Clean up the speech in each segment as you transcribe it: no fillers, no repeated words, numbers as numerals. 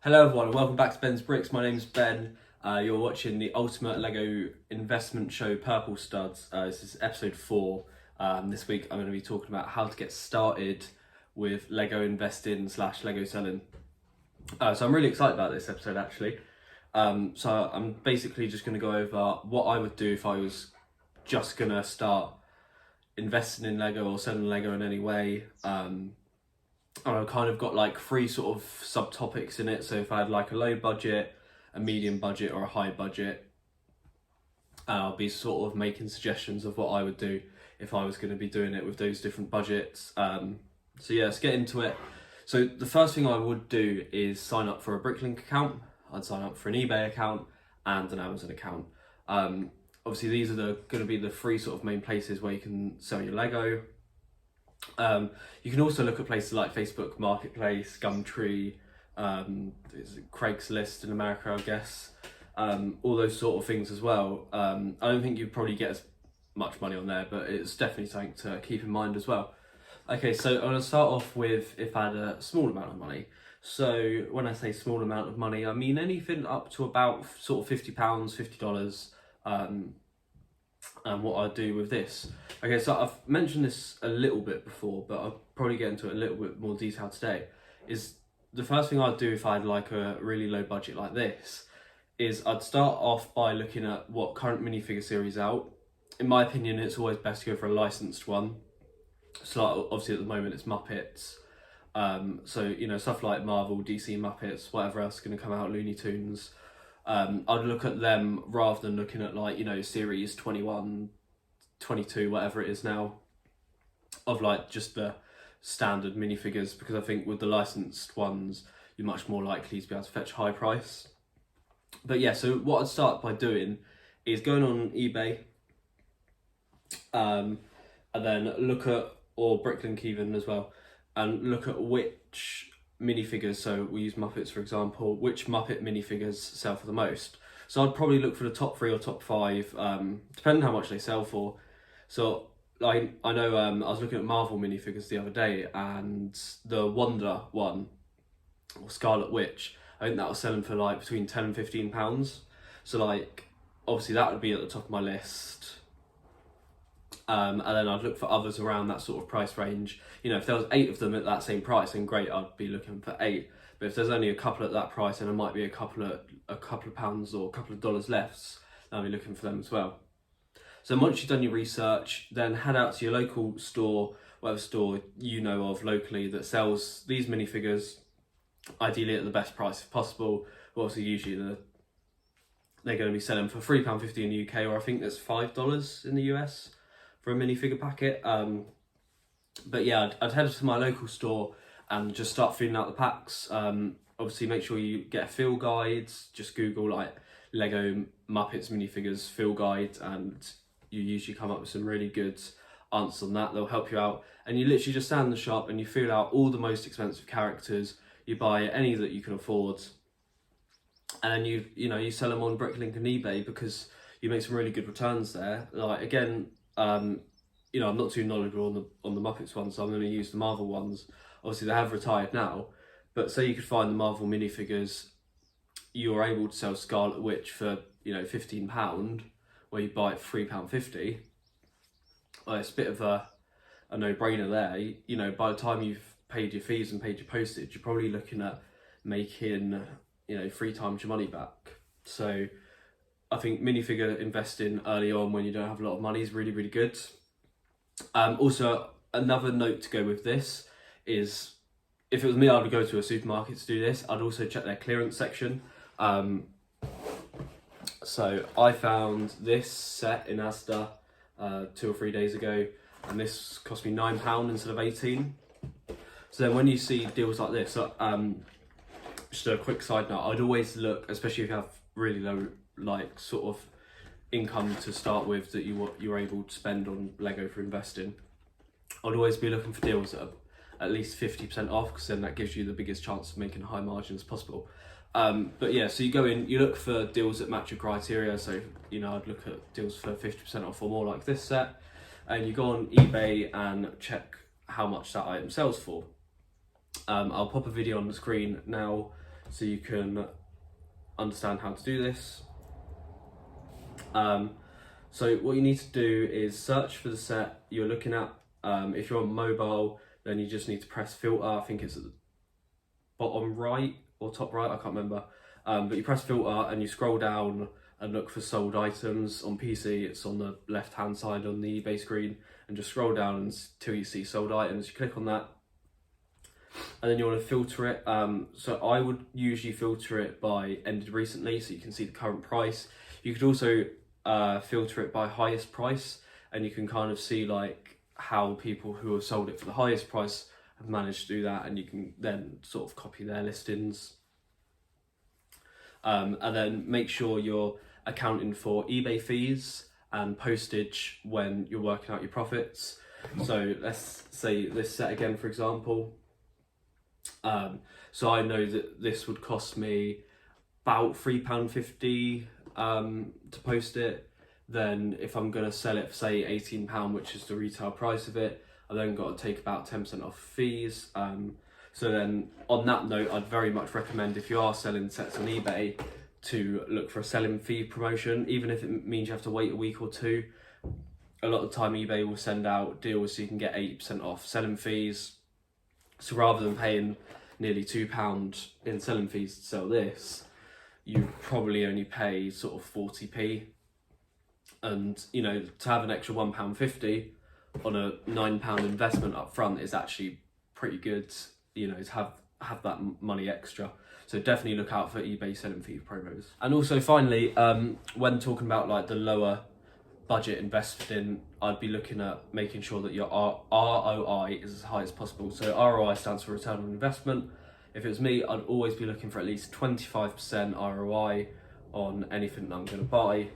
Hello everyone and welcome back to Ben's Bricks. My name's Ben. You're watching the Ultimate Lego Investment Show Purple Studs. This is episode 4. This week I'm going to be talking about how to get started with Lego investing / Lego selling. So I'm really excited about this episode actually. So I'm basically just going to go over what I would do if I was just going to start investing in Lego or selling Lego in any way. And I've kind of got like 3 sort of subtopics in it. So if I had like a low budget, a medium budget or a high budget, I'll be sort of making suggestions of what I would do if I was going to be doing it with those different budgets. So yeah, let's get into it. So the first thing I would do is sign up for a Bricklink account. I'd sign up for an eBay account and an Amazon account. Obviously these are going to be the 3 sort of main places where you can sell your Lego. You can also look at places like Facebook Marketplace, Gumtree, Craigslist in America, I guess, all those sort of things as well. I don't think you'd probably get as much money on there, but it's definitely something to keep in mind as well. Okay, so I'm going to start off with if I had a small amount of money. So when I say small amount of money, I mean anything up to about sort of £50, $50. And what I'd do with this. Okay, so I've mentioned this a little bit before, but I'll probably get into it a little bit more detail today. Is the first thing I'd do if I had like a really low budget like this, is I'd start off by looking at what current minifigure series out. In my opinion, it's always best to go for a licensed one. So like, obviously at the moment it's Muppets. So you know, stuff like Marvel, DC, Muppets, whatever else is going to come out, Looney Tunes. I'd look at them rather than looking at like, you know, series 21, 22, whatever it is now, of like just the standard minifigures, because I think with the licensed ones, you're much more likely to be able to fetch a high price. But yeah, so what I'd start by doing is going on eBay, and then look at, or Bricklink even as well, and look at which minifigures, so we use Muppets for example, which Muppet minifigures sell for the most. So I'd probably look for the top 3 or top 5, depending on how much they sell for. So like, I know I was looking at Marvel minifigures the other day, and the Wonder one, or Scarlet Witch, I think that was selling for like between £10 and £15. So like, obviously that would be at the top of my list. And then I'd look for others around that sort of price range. You know, if there was 8 of them at that same price, then great, I'd be looking for 8. But if there's only a couple at that price, and there might be a couple of pounds or a couple of dollars left, then I'll be looking for them as well. So once you've done your research, then head out to your local store, whatever store you know of locally that sells these minifigures, ideally at the best price if possible. But obviously usually they're going to be selling for £3.50 in the UK, or I think there's $5 in the US for a minifigure packet. But yeah, I'd head to my local store and just start filling out the packs. Obviously make sure you get a fill guide. Just Google like Lego Muppets minifigures fill guide, and you usually come up with some really good answers on that. They'll help you out. And you literally just stand in the shop and you fill out all the most expensive characters. You buy any that you can afford, and then you sell them on Bricklink and eBay, because you make some really good returns there. Like again, you know, I'm not too knowledgeable on the Muppets one, so I'm going to use the Marvel ones. Obviously they have retired now, but say you could find the Marvel minifigures, you're able to sell Scarlet Witch for, you know, £15, where you buy it for £3.50. Well, it's a bit of a no-brainer there. You know, by the time you've paid your fees and paid your postage, you're probably looking at making, you know, 3 times your money back. So I think minifigure investing early on when you don't have a lot of money is really, really good. Also, another note to go with this is, if it was me, I would go to a supermarket to do this. I'd also check their clearance section. So I found this set in Asda 2 or 3 days ago, and this cost me £9 instead of 18. So then when you see deals like this, just a quick side note, I'd always look, especially if you have really low like sort of income to start with that you're able to spend on Lego for investing, I'd always be looking for deals that are at least 50% off, because then that gives you the biggest chance of making a high margin as possible. But yeah, so you go in, you look for deals that match your criteria. So, you know, I'd look at deals for 50% off or more like this set, and you go on eBay and check how much that item sells for. I'll pop a video on the screen now so you can understand how to do this. So what you need to do is search for the set you're looking at. If you're on mobile, then you just need to press filter. I think it's at the bottom right or top right, I can't remember. But you press filter and you scroll down and look for sold items. On PC, it's on the left hand side on the eBay screen, and just scroll down until you see sold items. You click on that, and then you want to filter it. So I would usually filter it by ended recently, so you can see the current price. You could also filter it by highest price, and you can kind of see like how people who have sold it for the highest price have managed to do that, and you can then sort of copy their listings. And then make sure you're accounting for eBay fees and postage when you're working out your profits. So let's say this set again, for example. So I know that this would cost me about £3.50 to post it. Then if I'm going to sell it for say £18, which is the retail price of it, I then got to take about 10% off fees. So then on that note, I'd very much recommend, if you are selling sets on eBay, to look for a selling fee promotion, even if it means you have to wait a week or two. A lot of the time eBay will send out deals so you can get 80% off selling fees. So rather than paying nearly £2 in selling fees to sell this, you probably only pay sort of 40p. And you know, to have an extra £1.50 on a £9 investment up front is actually pretty good, you know, to have that money extra. So definitely look out for eBay selling fee promos. And also finally, when talking about like the lower budget investing, I'd be looking at making sure that your ROI is as high as possible. So ROI stands for return on investment. If it was me, I'd always be looking for at least 25% ROI on anything that I'm going to buy.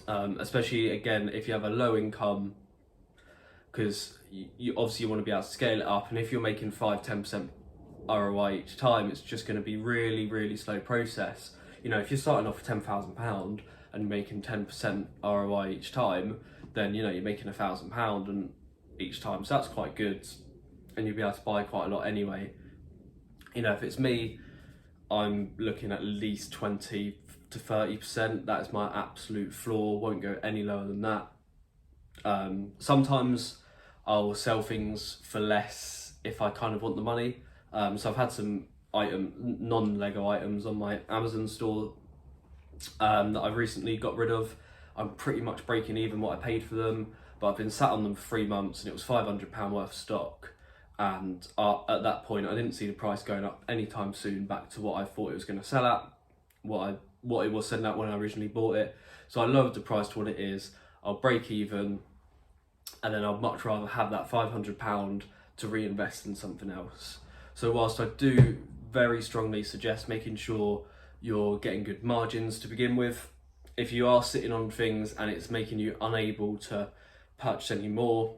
Especially again, if you have a low income, because you obviously want to be able to scale it up. And if you're making 5-10% ROI each time, it's just going to be really slow process. You know, if you're starting off with £10,000 and making 10% ROI each time, then you know you're making £1,000 and each time, so that's quite good, and you'll be able to buy quite a lot anyway. You know, if it's me, I'm looking at least 20 to 30%. That is my absolute floor. Won't go any lower than that. Sometimes I'll sell things for less if I kind of want the money. So I've had some non-Lego items on my Amazon store that I've recently got rid of. I'm pretty much breaking even what I paid for them, but I've been sat on them for 3 months and it was £500 worth of stock. And at that point, I didn't see the price going up anytime soon back to what I thought it was going to sell at, what it was selling at when I originally bought it. So I lowered the price to what it is. I'll break even, and then I'd much rather have that £500 to reinvest in something else. So whilst I do very strongly suggest making sure you're getting good margins to begin with, if you are sitting on things and it's making you unable to purchase any more,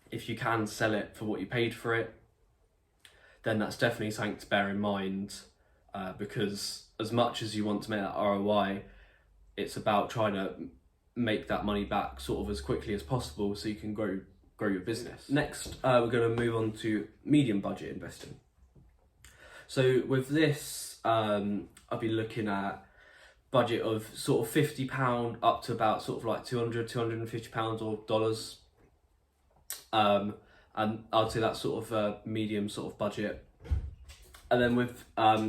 if you can sell it for what you paid for it, then that's definitely something to bear in mind, because as much as you want to make that ROI, it's about trying to make that money back sort of as quickly as possible so you can grow your business. Next, we're going to move on to medium budget investing. So with this, I'll be looking at budget of sort of £50 up to about sort of like £200-250 or dollars. And I'd say that's sort of a medium sort of budget. And then with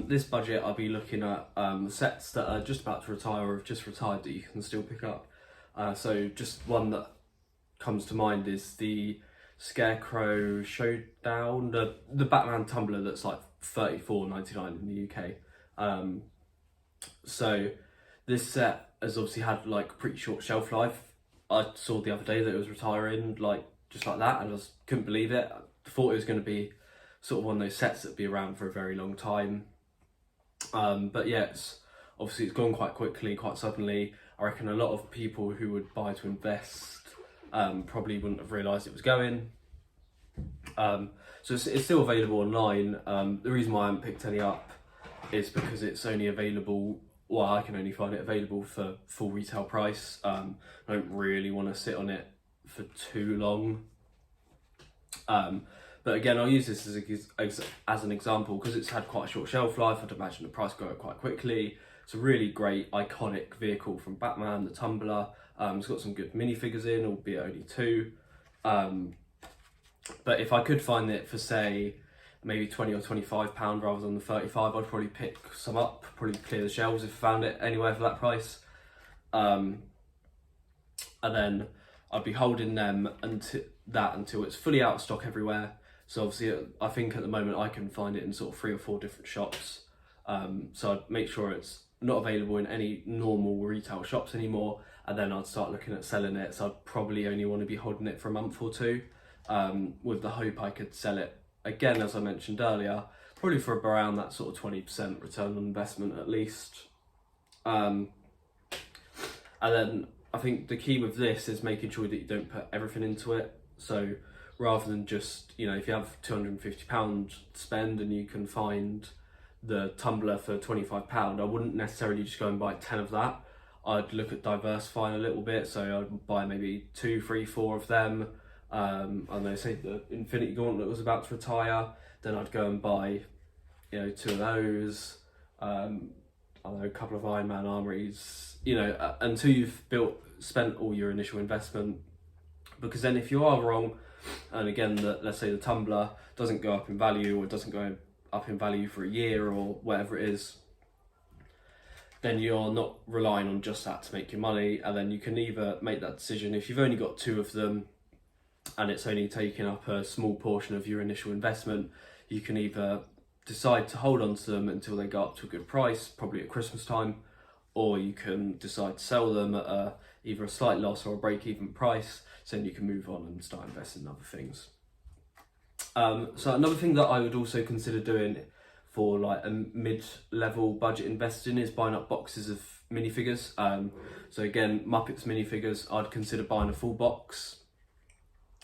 this budget, I'll be looking at sets that are just about to retire or have just retired that you can still pick up. So just one that comes to mind is the Scarecrow Showdown, the Batman tumbler that's like $34.99 in the UK. So this set has obviously had like pretty short shelf life. I saw the other day that it was retiring like just like that, and I just couldn't believe it. I thought it was going to be sort of one of those sets that'd be around for a very long time. But yeah, it's gone quite quickly, quite suddenly. I reckon a lot of people who would buy to invest probably wouldn't have realised it was going. So it's still available online. The reason why I haven't picked any up is because it's only available, well, I can only find it available for full retail price. I don't really want to sit on it for too long. But again, I'll use this as an example because it's had quite a short shelf life. I'd imagine the price go up quite quickly. It's a really great iconic vehicle from Batman, the Tumbler. It's got some good minifigures in, albeit only 2. But if I could find it for, say, maybe £20 or £25 rather than the 35, I'd probably pick some up, probably clear the shelves if I found it anywhere for that price. And then I'd be holding them until it's fully out of stock everywhere. So obviously, I think at the moment I can find it in sort of 3 or 4 different shops. So I'd make sure it's not available in any normal retail shops anymore, and then I'd start looking at selling it. So I'd probably only want to be holding it for a month or 2, with the hope I could sell it again, as I mentioned earlier, probably for around that sort of 20% return on investment at least. And then I think the key with this is making sure that you don't put everything into it. So rather than just, if you have £250 to spend and you can find the Tumbler for £25, I wouldn't necessarily just go and buy 10 of that. I'd look at diversifying a little bit, so I'd buy maybe 2, 3, 4 of them. I know, say the Infinity Gauntlet was about to retire, then I'd go and buy, 2 of those. I don't know, a couple of Iron Man armories, until you've spent all your initial investment. Because then if you are wrong, and again, let's say the Tumbler doesn't go up in value, or it doesn't go up in value for a year or whatever it is, then you're not relying on just that to make your money. And then you can either make that decision if you've only got 2 of them and it's only taking up a small portion of your initial investment, you can either decide to hold on to them until they go up to a good price, probably at Christmas time, or you can decide to sell them at either a slight loss or a break-even price, so then you can move on and start investing in other things. So another thing that I would also consider doing for like a mid-level budget investing is buying up boxes of minifigures. So again, Muppets minifigures, I'd consider buying a full box,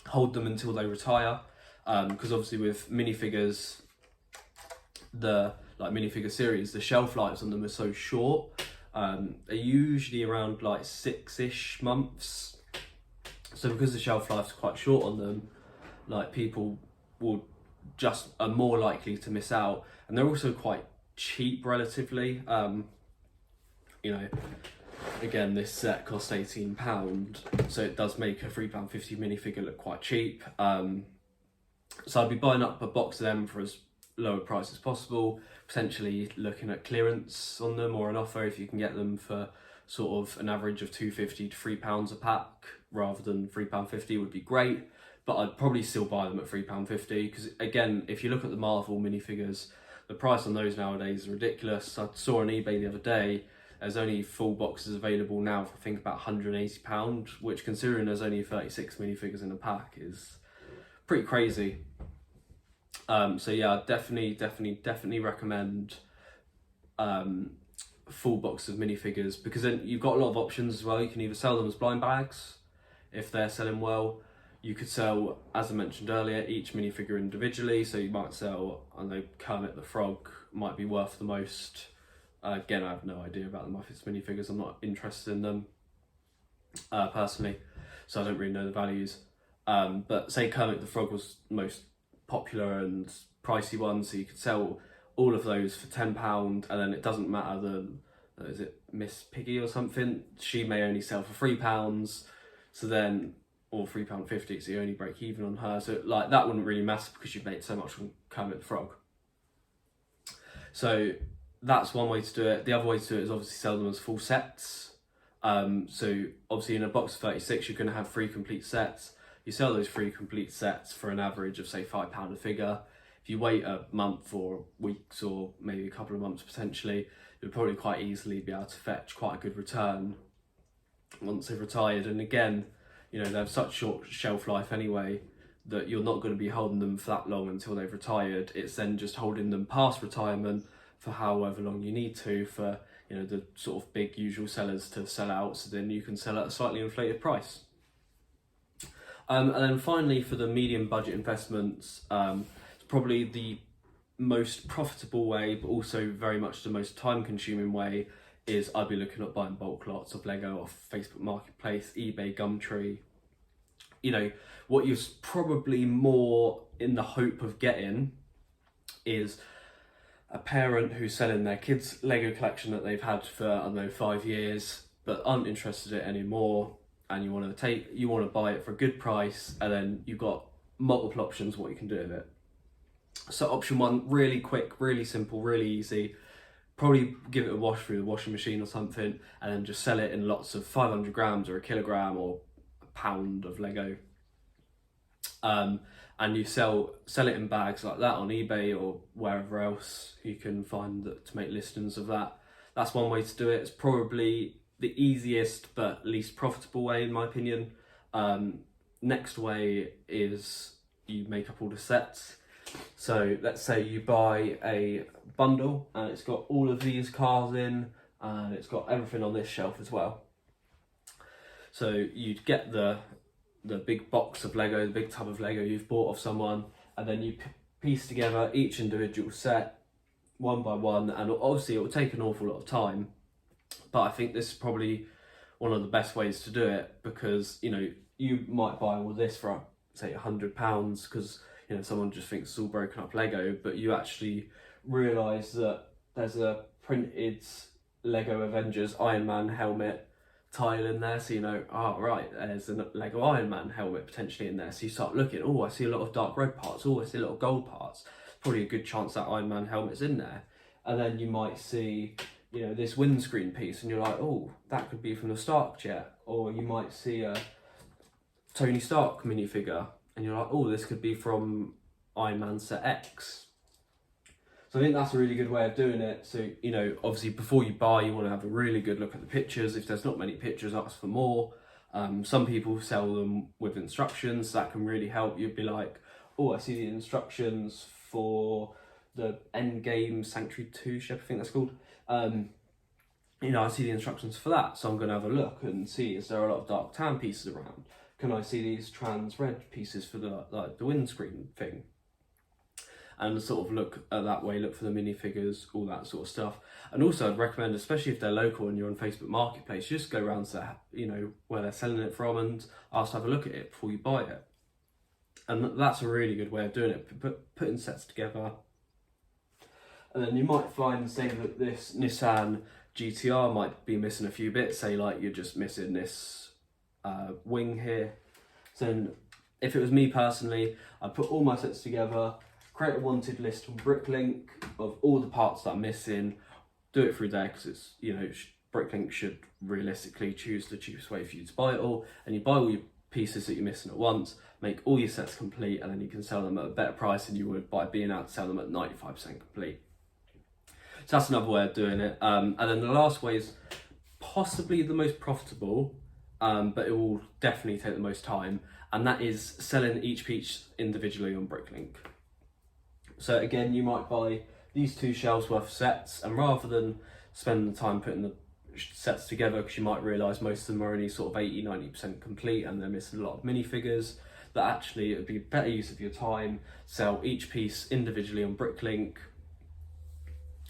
hold them until they retire, because obviously with minifigures, the minifigure series, the shelf lives on them are so short. They're usually around like 6-ish months. So because the shelf life's quite short on them, like people are more likely to miss out, and they're also quite cheap relatively. Again, this set cost £18, so it does make a £3.50 minifigure look quite cheap. So I'd be buying up a box of them for as low a price as possible, potentially looking at clearance on them or an offer if you can get them for sort of an average of £2.50 to £3 a pack rather than £3.50 would be great. But I'd probably still buy them at £3.50 because, again, if you look at the Marvel minifigures, the price on those nowadays is ridiculous. I saw on eBay the other day, there's only full boxes available now for I think about £180, which, considering there's only 36 minifigures in a pack, is pretty crazy. So yeah, I definitely recommend full box of minifigures, because then you've got a lot of options as well. You can either sell them as blind bags if they're selling well. You could sell, as I mentioned earlier, each minifigure individually. So you might sell, I know Kermit the Frog might be worth the most. Again, I have no idea about the Muppets minifigures. I'm not interested in them personally, so I don't really know the values. But say Kermit the Frog was the most popular and pricey one, so you could sell all of those for £10, and then it doesn't matter is it Miss Piggy or something? She may only sell for £3, so then, or £3.50, so you only break even on her. So like that wouldn't really matter because you've made so much from Kermit the Frog. So that's one way to do it. The other way to do it is obviously sell them as full sets. So obviously in a box of 36, you're going to have 3 complete sets. You sell those 3 complete sets for an average of say £5 a figure. If you wait a month or weeks or maybe a couple of months potentially, you'll probably quite easily be able to fetch quite a good return once they've retired. And again, they have such short shelf life anyway that you're not going to be holding them for that long until they've retired. It's then just holding them past retirement for however long you need to for the sort of big usual sellers to sell out, so then you can sell at a slightly inflated price. And then finally, for the medium budget investments, it's probably the most profitable way, but also very much the most time consuming way, is I'd be looking at buying bulk lots of Lego off Facebook Marketplace, eBay, Gumtree. What you're probably more in the hope of getting is a parent who's selling their kids' Lego collection that they've had for, I don't know, 5 years, but aren't interested in it anymore, and you want to buy it for a good price, and then you've got multiple options what you can do with it. So option one, really quick, really simple, really easy. Probably give it a wash through the washing machine or something, and then just sell it in lots of 500 grams or a kilogram or a pound of Lego. And you sell it in bags like that on eBay or wherever else you can find that to make listings of that. That's one way to do it. It's probably the easiest but least profitable way in my opinion. Next way is you make up all the sets. So let's say you buy a bundle and it's got all of these cars in, and it's got everything on this shelf as well. So you'd get the big box of Lego, the big tub of Lego you've bought off someone, and then you piece together each individual set one by one, and obviously it will take an awful lot of time, but I think this is probably one of the best ways to do it, because you might buy all this for say £100 because someone just thinks it's all broken up Lego, but you actually realise that there's a printed Lego Avengers Iron Man helmet tile in there, so right, there's a Lego Iron Man helmet potentially in there, so you start looking, I see a lot of dark red parts, I see a lot of gold parts, probably a good chance that Iron Man helmet's in there. And then you might see this windscreen piece and you're like, that could be from the Stark jet. Or you might see a Tony Stark minifigure and you're like, this could be from Iron Man set X. So I think that's a really good way of doing it. So, obviously before you buy, you want to have a really good look at the pictures. If there's not many pictures, ask for more. Some people sell them with instructions. That can really help. You'd be like, I see the instructions for the Endgame Sanctuary 2 ship, I think that's called. I see the instructions for that. So I'm going to have a look and see, is there a lot of dark tan pieces around? Can I see these trans red pieces for the windscreen thing? And sort of look at that way, look for the minifigures, all that sort of stuff. And also I'd recommend, especially if they're local and you're on Facebook Marketplace, just go around to where they're selling it from and ask to have a look at it before you buy it. And that's a really good way of doing it, putting sets together. And then you might find, say that this Nissan GTR might be missing a few bits, say like you're just missing this wing here. So if it was me personally, I'd put all my sets together, create a wanted list on Bricklink of all the parts that I'm missing, do it through there because it's, Bricklink should realistically choose the cheapest way for you to buy it all, and you buy all your pieces that you're missing at once, make all your sets complete, and then you can sell them at a better price than you would by being able to sell them at 95% complete. So that's another way of doing it. And then the last way is possibly the most profitable, but it will definitely take the most time, and that is selling each piece individually on Bricklink. So again, you might buy these 2 shelves worth of sets, and rather than spend the time putting the sets together, because you might realise most of them are only sort of 80-90% complete and they're missing a lot of minifigures, that actually it would be a better use of your time, sell each piece individually on Bricklink.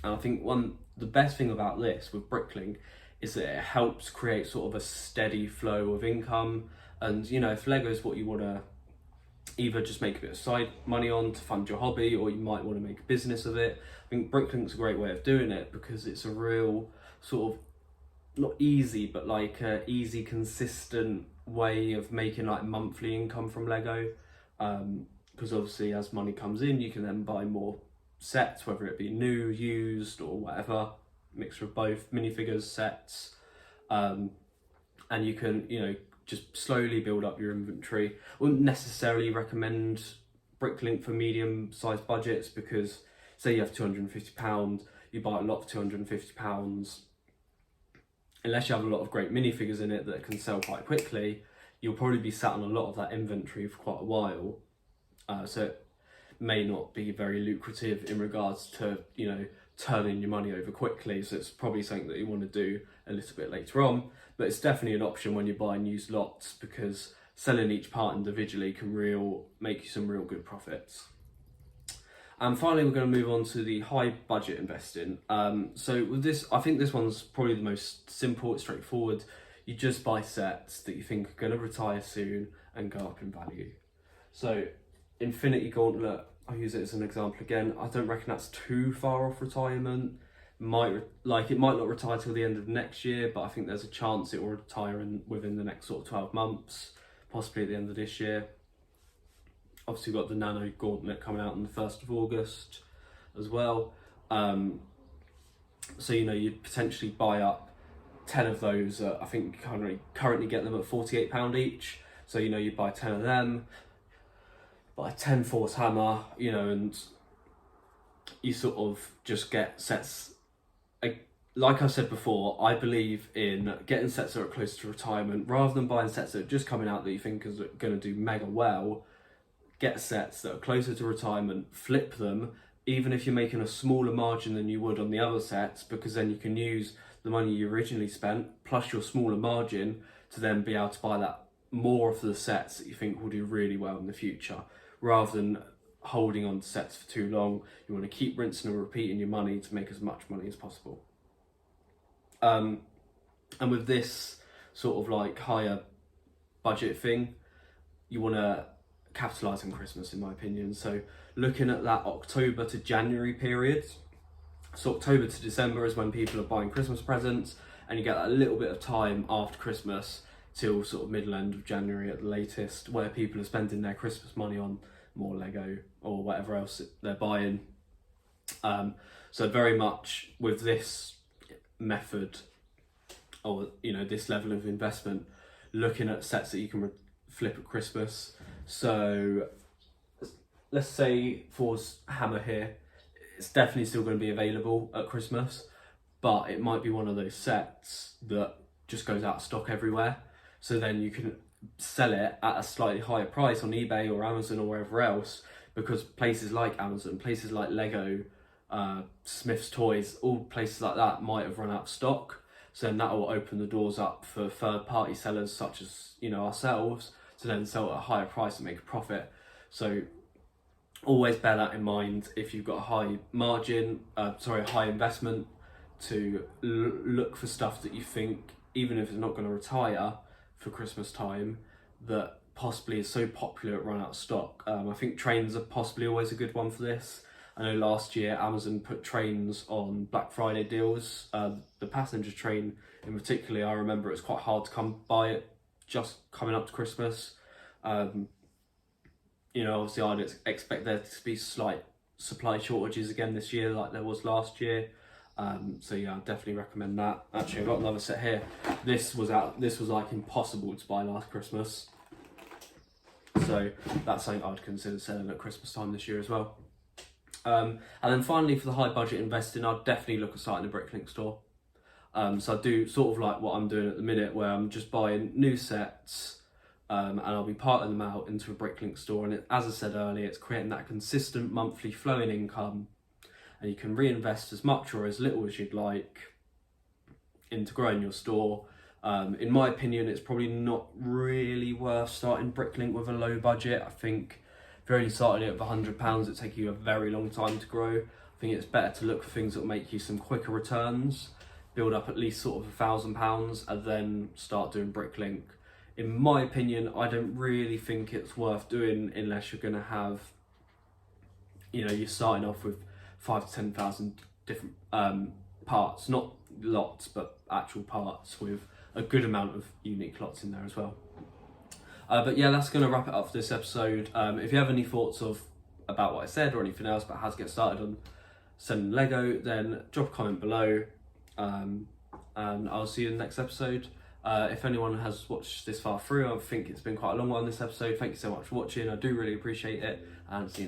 And I think the best thing about this with Bricklink is that it helps create sort of a steady flow of income. And if Lego is what you want to either just make a bit of side money on to fund your hobby, or you might want to make a business of it, I think Bricklink's a great way of doing it, because it's a real sort of, not easy, but like a easy, consistent way of making like monthly income from Lego. Because obviously as money comes in, you can then buy more sets, whether it be new, used, or whatever, mixture of both, minifigures, sets, and you can just slowly build up your inventory. Wouldn't necessarily recommend Bricklink for medium-sized budgets, because say you have £250, you buy a lot for £250, unless you have a lot of great minifigures in it that can sell quite quickly, you'll probably be sat on a lot of that inventory for quite a while. So it may not be very lucrative in regards to, turning your money over quickly. So it's probably something that you want to do a little bit later on, but it's definitely an option when you're buying used lots, because selling each part individually can make you some real good profits. And finally, we're going to move on to the high budget investing. So with this, I think this one's probably the most simple, it's straightforward. You just buy sets that you think are going to retire soon and go up in value. So Infinity Gauntlet, I'll use it as an example again. I don't reckon that's too far off retirement. It might not retire till the end of next year, but I think there's a chance it will retire within the next sort of 12 months, possibly at the end of this year. Obviously, we've got the Nano Gauntlet coming out on the 1st of August as well. So, you know, you'd potentially buy up 10 of those. I think you currently get them at £48 each. So, you know, you buy 10 of them, buy 10 Force Hammer, you know, and you sort of just get sets. Like I said before, I believe in getting sets that are close to retirement rather than buying sets that are just coming out that you think is going to do mega well. Get sets that are closer to retirement, flip them, even if you're making a smaller margin than you would on the other sets, because then you can use the money you originally spent plus your smaller margin to then be able to buy that more of the sets that you think will do really well in the future, rather than holding on to sets for too long. You want to keep rinsing and repeating your money to make as much money as possible. And with this sort of like higher budget thing, you want to capitalise on Christmas, in my opinion. So looking at that October to January period, so October to December is when people are buying Christmas presents, and you get that little bit of time after Christmas till sort of middle end of January at the latest, where people are spending their Christmas money on more Lego or whatever else they're buying. So very much with this method, or you know, this level of investment, looking at sets that you can flip at Christmas. So let's say Force Hammer here, it's definitely still going to be available at Christmas, but it might be one of those sets that just goes out of stock everywhere. So then you can sell it at a slightly higher price on eBay or Amazon or wherever else, because places like Amazon, places like Lego, Smith's Toys, all places like that might have run out of stock. So then that will open the doors up for third-party sellers such as, you know, ourselves, to then sell at a higher price and make a profit. So always bear that in mind if you've got a high margin, a high investment, to look for stuff that you think, even if it's not going to retire for Christmas time, that possibly is so popular it run out of stock. I think trains are possibly always a good one for this. I know last year Amazon put trains on Black Friday deals. The passenger train in particular, I remember it was quite hard to come by it just coming up to Christmas. You know, obviously I'd expect there to be slight supply shortages again this year like there was last year. So yeah, I definitely recommend that. Actually, I've got another set here. This was like impossible to buy last Christmas. So that's something I'd consider selling at Christmas time this year as well. And then finally, for the high budget investing, I'd definitely look at starting a Bricklink store. So I do sort of like what I'm doing at the minute, where I'm just buying new sets, and I'll be parting them out into a Bricklink store. And as I said earlier, it's creating that consistent monthly flowing income, and you can reinvest as much or as little as you'd like into growing your store. In my opinion, it's probably not really worth starting Bricklink with a low budget. I think if you're only starting it with £100, it'll take you a very long time to grow. I think it's better to look for things that will make you some quicker returns, build up at least sort of £1,000, and then start doing Bricklink. In my opinion, I don't really think it's worth doing unless you're going to have, you know, you're starting off with 5,000 to 10,000 different parts, not lots, but actual parts with a good amount of unique lots in there as well. But yeah, that's going to wrap it up for this episode. If you have any thoughts about what I said or anything else about how to get started on selling Lego, then drop a comment below, and I'll see you in the next episode. If anyone has watched this far through, I think it's been quite a long one this episode. Thank you so much for watching. I do really appreciate it, and see you.